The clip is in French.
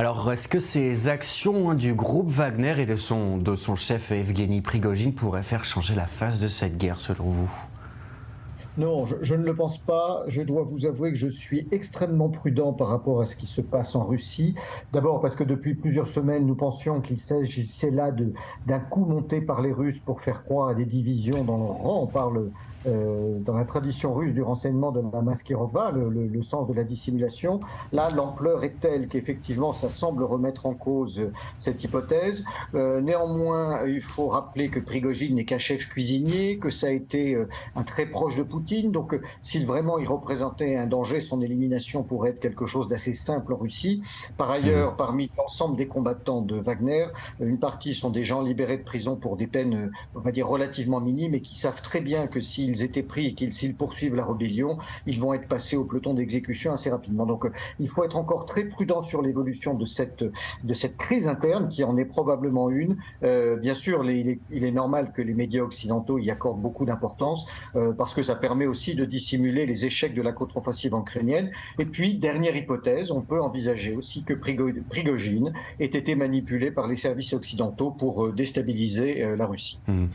Alors, est-ce que ces actions du groupe Wagner et de son chef Evgeny Prigojine pourraient faire changer la face de cette guerre, selon vous? Non, je ne le pense pas. Je dois vous avouer que je suis extrêmement prudent par rapport à ce qui se passe en Russie. D'abord parce que depuis plusieurs semaines, nous pensions qu'il s'agissait là d'un coup monté par les Russes pour faire croire à des divisions dans leur rang. On parle dans la tradition russe du renseignement de la maskirova, le sens de la dissimulation. Là, l'ampleur est telle qu'effectivement, ça semble remettre en cause cette hypothèse. Néanmoins, il faut rappeler que Prigojine n'est qu'un chef cuisinier, que ça a été un très proche de Poutine. Donc, s'il vraiment il représentait un danger, son élimination pourrait être quelque chose d'assez simple en Russie. Par Mhm. ailleurs, parmi l'ensemble des combattants de Wagner, une partie sont des gens libérés de prison pour des peines, on va dire, relativement minimes et qui savent très bien que s'ils étaient pris et s'ils poursuivent la rébellion, ils vont être passés au peloton d'exécution assez rapidement. Donc, il faut être encore très prudent sur l'évolution de cette crise interne qui en est probablement une. Bien sûr, il est normal que les médias occidentaux y accordent beaucoup d'importance parce que ça permet aussi de dissimuler les échecs de la contre-offensive ukrainienne. Et puis, dernière hypothèse, on peut envisager aussi que Prigojine ait été manipulé par les services occidentaux pour déstabiliser la Russie. Mhm.